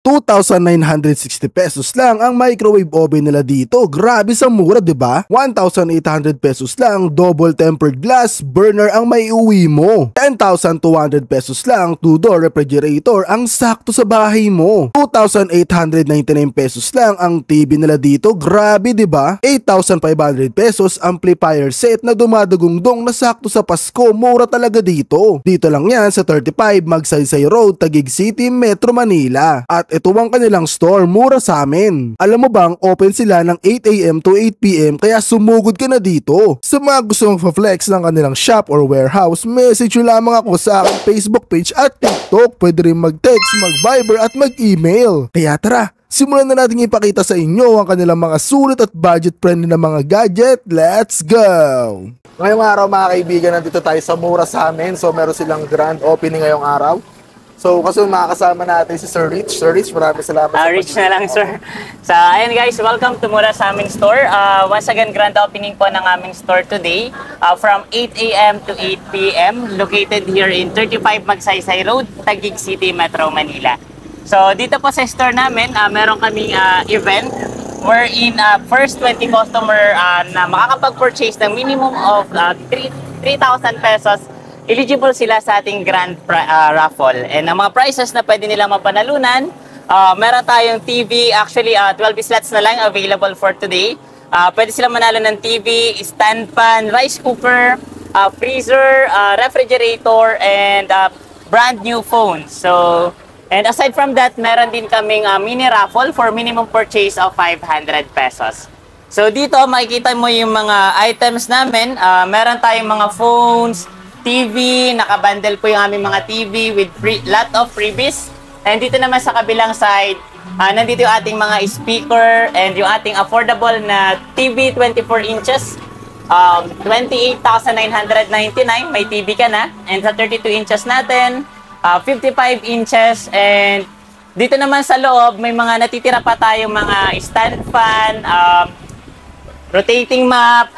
2,960 pesos lang ang microwave oven nila dito. Grabe sa mura, 'di ba? 1,800 pesos lang double tempered glass burner ang maiuwi mo. 10,200 pesos lang two-door refrigerator ang sakto sa bahay mo. 2,899 pesos lang ang TV nila dito. Grabe, 'di ba? 8,500 pesos amplifier set na dumadugong-dong na sakto sa Pasko. Mura talaga dito. Dito lang 'yan sa 35 Magsaysay Road, Taguig City, Metro Manila. At ito ang kanilang store, mura sa amin. Alam mo bang open sila ng 8 AM to 8 PM kaya sumugod ka na dito. Sa mga gusto mong flex ng kanilang shop or warehouse, message nyo lamang ako sa aking Facebook page at TikTok. Pwede rin mag-text, mag-Viber at mag-email. Kaya tara, simulan na natin ipakita sa inyo ang kanilang mga sulit at budget-friendly na mga gadget. Let's go! Ngayong araw mga kaibigan, nandito tayo sa mura sa amin. So meron silang grand opening ngayong araw. So, kasi makakasama natin si Sir Rich. Sir Rich, maraming salamat. Rich na lang, sir. So, ayan guys, welcome to Mura sa aming store. Once again, grand opening po ng aming store today from 8 AM to 8 PM, located here in 35 Magsaysay Road, Taguig City, Metro Manila. So, dito po sa store namin, meron kaming event wherein first 20 customer na makakapag-purchase ng minimum of 3,000 pesos, eligible sila sa ating grand raffle. And ang mga prizes na pwede nila mapanalunan, meron tayong TV, actually 12 slots na lang available for today. Pwede sila manalo ng TV, stand fan, rice cooker, freezer, refrigerator, and brand new phone. So, and aside from that, meron din kaming mini raffle for minimum purchase of 500 pesos. So dito makikita mo yung mga items namin. Meron tayong mga phones, TV, nakabundle po yung aming mga TV with lot of freebies. And dito naman sa kabilang side, nandito yung ating mga speaker and yung ating affordable na TV 24 inches. 28,999, may TV ka na. And sa 32 inches natin, 55 inches. And dito naman sa loob, may mga natitira pa tayong mga stand fan, rotating map,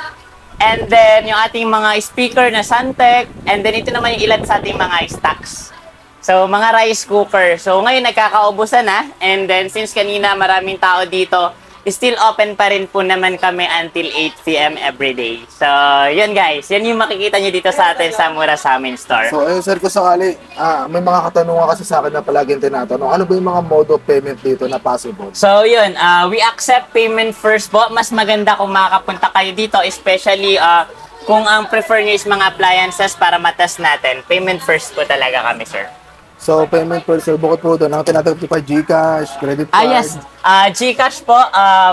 and then yung ating mga speaker na Santec, and then ito naman yung ilan sa ating mga stocks. So mga rice cooker. So ngayon nagkakaubusan na, and then since kanina maraming tao dito, still open pa rin po naman kami until 8 PM everyday. So yun guys, yan yung makikita nyo dito sa atin sa Mura sa amin store. So sir, kung sakali, may mga katanungan kasi sa akin na palaging tinatanong, ano ba yung mga mode of payment dito na possible? So yun, we accept payment first po. Mas maganda kung makakapunta kayo dito, especially kung ang prefer nyo is mga appliances para matest natin. Payment first po talaga kami, sir. So, payment per sir, bukod po doon, ang tinatanggap pa GCash, credit card? Yes, GCash po,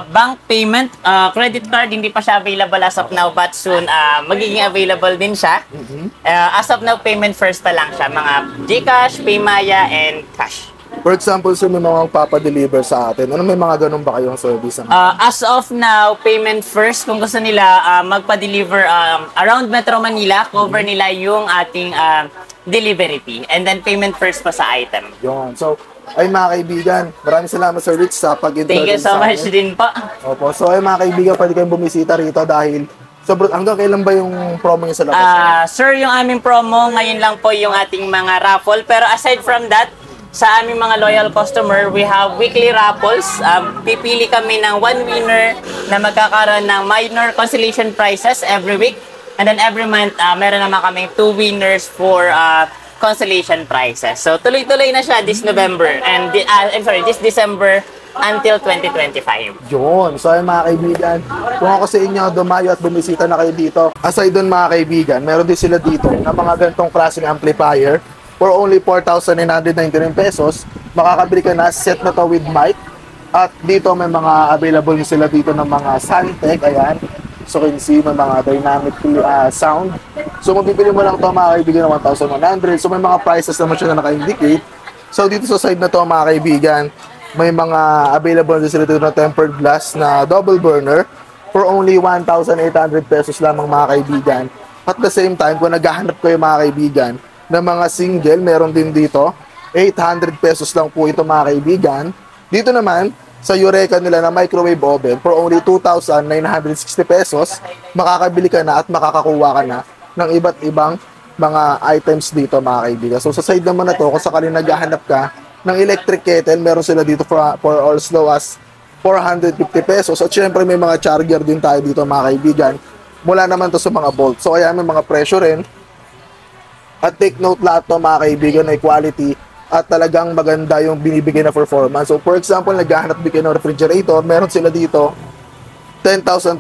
bank payment, credit card, hindi pa siya available as of now, but soon magiging available din siya. As of now, payment first pa lang siya, mga GCash, Paymaya, and cash. For example, sir, may mga magpapadeliver sa atin. Ano, may mga ganun ba kayong service? As of now, payment first. Kung gusto nila magpa-deliver around Metro Manila, cover nila yung ating delivery fee. And then payment first pa sa item. Yun. So, ay mga kaibigan, maraming salamat Sir Rich sa pag-introduce. Thank you so much din po. Opo. So, ay mga kaibigan, pwede kayong bumisita rito dahil hanggang kailan ba yung promo niyo sa labas? Sir, yung aming promo, ngayon lang po yung ating mga raffle. Pero aside from that, sa aming mga loyal customer, we have weekly raffles. Pipili kami ng one winner na magkakaroon ng minor consolation prizes every week. And then every month, meron naman kaming 2 winners for consolation prizes. So tuloy-tuloy na siya this November and this December until 2025. Yun. So ay mga kaibigan, kung ako sa inyo dumayo at bumisita na kayo dito, aside doon mga kaibigan, meron din sila dito na mga ganitong klaseng amplifier. For only 4,999 pesos, makakabili ka na set na to with mic. At dito may mga available sila dito ng mga Santec, ayan. So can see may mga dynamic sound. So mabibili mo lang to mga kaibigan ng 1,100. So may mga prices naman siya na naka-indicate. So dito sa side na to mga kaibigan, may mga available din sila dito na tempered glass na double burner for only 1,800 pesos lamang mga kaibigan. At the same time, kung naghahanap kayo mga kaibigan ng mga single, meron din dito 800 pesos lang po ito mga kaibigan. Dito naman sa Eureka nila na microwave oven for only 2,960 pesos, makakabili ka na at makakakuha ka na ng iba't ibang mga items dito mga kaibigan. So sa side naman na to, kung sakaling naghahanap ka ng electric kettle, meron sila dito for as low as 450 pesos. At syempre may mga charger din tayo dito mga kaibigan. Mula naman to sa mga bolt. So kaya may mga presyo rin. At take note lahat to mga kaibigan ay quality at talagang maganda yung binibigay na performance. So for example, naghahanap din kayo ng refrigerator, meron sila dito 10,211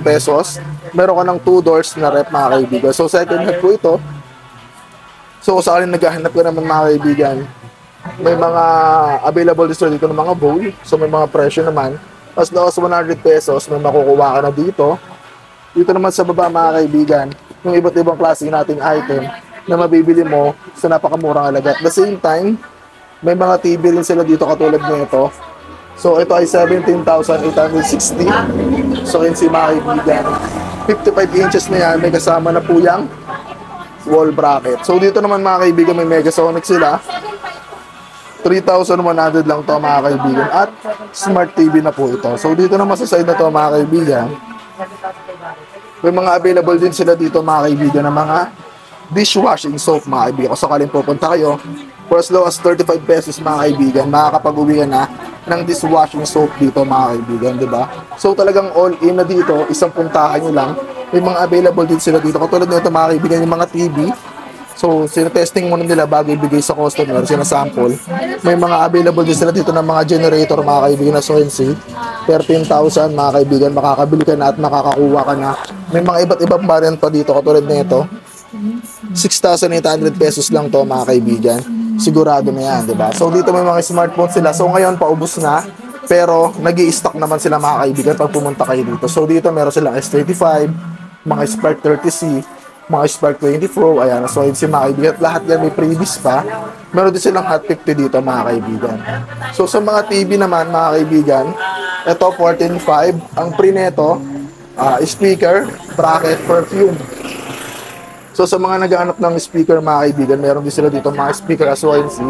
pesos. Meron ka ng 2 doors na rep mga kaibigan. So second hand po ito. So kung sakaling naghahanap ka naman mga kaibigan, may mga available dito ng mga bowl. So may mga presyo naman. As low as 100 pesos, may makukuha ka na dito. Dito naman sa baba mga kaibigan, yung iba't ibang klase nating item na mabibili mo sa napakamurang halaga. At the same time, may mga TV rin sila dito katulad nito. So ito ay 17,860. So yun si mga kaibigan, 55 inches na yan, may kasama na po yung wall bracket. So dito naman mga kaibigan, may Megasonic sila. 3,100 lang to mga kaibigan. At smart TV na po ito. So dito naman sa side na to mga kaibigan, may mga available din sila dito mga kaibigan na mga dishwashing soap mga kaibigan. Kung sakaling pupunta kayo, for as low as 35 pesos mga kaibigan, makakapag-uwi na ng dishwashing soap dito mga kaibigan, di ba? So talagang all in na dito, isang puntahan nyo lang. May mga available din sila dito. Katulad nito mga kaibigan, yung mga TV. So, sinetesting muna nila bago ibigay sa customer, sinasample. May mga available din sila dito ng mga generator, mga kaibigan na Soensi. 13,000, mga kaibigan, makakabili ka na at makakakuha ka na. May mga iba't ibang variant pa dito, katulad nito. 6,800 pesos lang to, mga kaibigan. Sigurado na yan, di ba? So, dito may mga smartphone sila. So, ngayon, paubos na. Pero, nag-i-stock naman sila, mga kaibigan, pag pumunta kayo dito. So, dito meron silang S35, mga Spark 30C, mga Spark 20 Pro, ayan, so yun si mga kaibigan, lahat yan may previous pa. Meron din silang Hot 50 dito mga kaibigan. So sa mga TV naman mga kaibigan, ito 14.5, ang pre neto, speaker, bracket, perfume. So sa mga naghahanap ng speaker mga kaibigan, meron din sila dito mga speaker as ONC.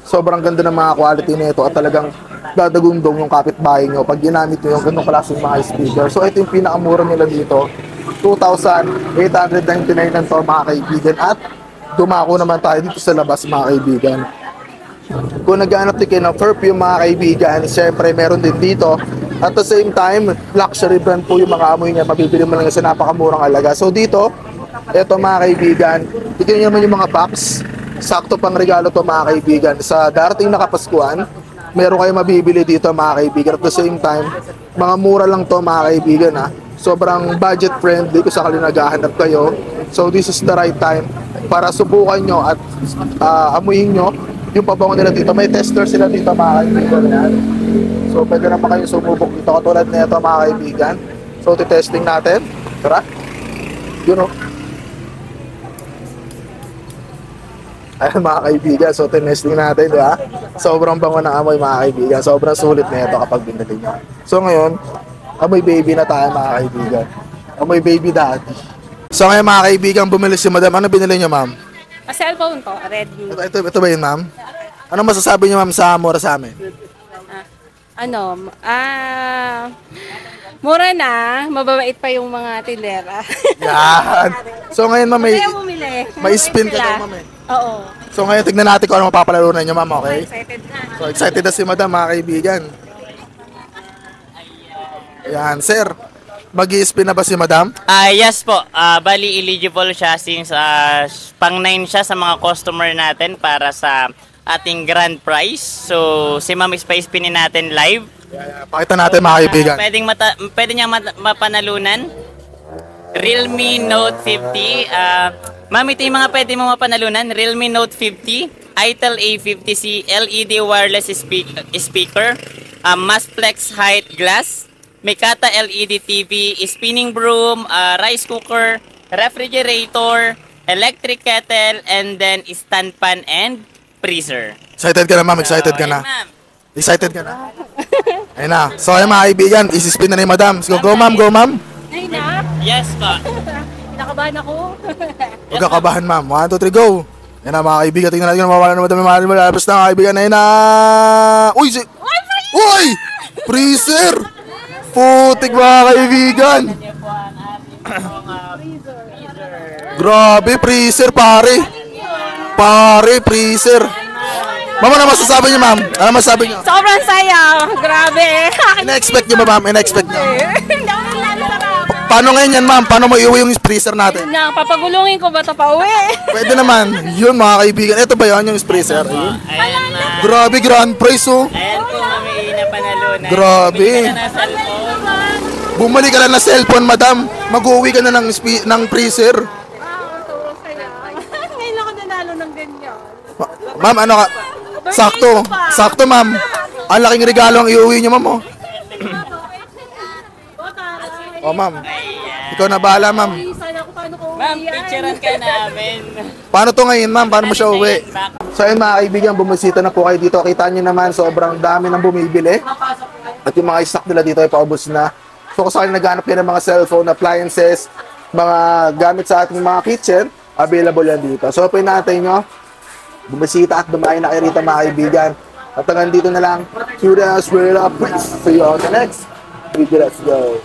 Sobrang ganda ng mga quality nito at talagang dadagundong yung kapitbahay nyo pag ginamit nyo yung ganong klaseng mga speaker. So ito yung pinakamura nila dito, 2,899 lang to mga kaibigan. At dumako naman tayo dito sa labas mga kaibigan. Kung naghahanap din kayo ng perfume mga kaibigan, siyempre meron din dito. At the same time, luxury brand po yung mga amoy niya, mabibili mo lang sa napakamurang halaga. So dito, eto mga kaibigan, tignan nyo naman yung mga box. Sakto pang regalo to mga kaibigan. Sa darating na Kapaskuhan, meron kayo mabibili dito mga kaibigan. At the same time, mga mura lang to mga kaibigan ha. Sobrang budget friendly kung sakali naghahanap kayo. So this is the right time para subukan nyo at amuyin nyo yung pabango nila dito. May tester sila dito mga kaibigan yan. So pwede naman kayo sumubok dito katulad na ito mga kaibigan. So titesting natin. Tara. Yun o. Ayan mga kaibigan. So tinesting natin, di ba? Sobrang bango ng amoy mga kaibigan. Sobrang sulit na ito kapag binili nyo. So ngayon, amoy baby na tayo mga kaibigan. Amoy baby daddy. So ngayon mga kaibigan, bumili si madam. Ano binili niyo ma'am? A cellphone po, Redmi. Ito ba yun ma'am? Ano masasabi niyo ma'am sa mura sa amin? Mura na, mababait pa yung mga tindera. Yan. So ngayon ma'am, Kaya bumili. may spin ka daw ma'am eh. Oo. So ngayon tignan natin kung ano mapapalarunan niyo ma'am, okay? Excited na. So excited na si madam mga kaibigan. Ayan, sir. Mag-i-spin na ba si madam? Yes po. Bali, eligible siya since pang-9 siya sa mga customer natin para sa ating grand prize. So, si Ma'am Spice-spinin natin live. Pakita natin mga kaibigan. Pwede niyang mapanalunan. Realme Note 50. Ma'am, ito yung mga pwede mo mapanalunan. Realme Note 50, Itel A50C, LED wireless speaker, Masplex height glass, Mikata LED TV, spinning broom, rice cooker, refrigerator, electric kettle, and then stand pan and freezer. Excited ka na ma'am, excited ka na. Excited ka na. Ayun na. So ayun mga kaibigan, isi-spin na ni madam. So, go ma'am, go ma'am. Ay na. Yes po. Nakabahan ako. Huwag ka kabahan ma'am. 1, 2, 3, go. Ayun na mga kaibigan, tingnan natin kung mawala na madam. Malapos na mga kaibigan. Ayun na. Uy! Uy! Freezer! Putik mga kaibigan. Grabe, freezer pare. Pare, freezer. Ma'am, ano masasabi niyo, ma'am? Ano masasabi niyo? Sobrang saya. Grabe. In-expect niyo ba, ma'am? In-expect niyo? Hindi ako naglalaro. Paano ngayon yan, ma'am? Paano mo iuwi yung freezer natin? Na, papagulungin ko ba ito pa uwi? Pwede naman. Yun, mga kaibigan. Ito ba yun, yung freezer? Ayun. Ayan na. Grabe, grand prize, oh. Ayan po, Mami na panalunan. Grabe. Bili ka na ng cellphone. Bumalik ka lang na cellphone, madam. Mag-uwi ka na ng freezer. Sobrang saya. Ngayon ako nanalo ng ganyan. Ma'am, ano ka? Sakto. Sakto, ma'am. Ang laking regalo ang iuwi niyo, ma'am, oh. Oh, ma'am. Ikaw na bahala, ma'am. Sana ko paano ko Ma'am, picturean ka namin. Paano to ngayon, ma'am? Paano mo siya uwi? So, ayun, mga kaibigan, bumisita na po kayo dito. Kita nyo naman, sobrang dami ng bumibili. At yung mga stock nila dito ay paubos na. So, kung saan naghanap kayo ng mga cellphone, appliances, mga gamit sa ating mga kitchen, available yan dito. So, pinatay nyo, bumisita at dumayo na kayo rito, mga kaibigan. At hanggang dito na lang. Curious, we're up. See you on the next video. Let's go.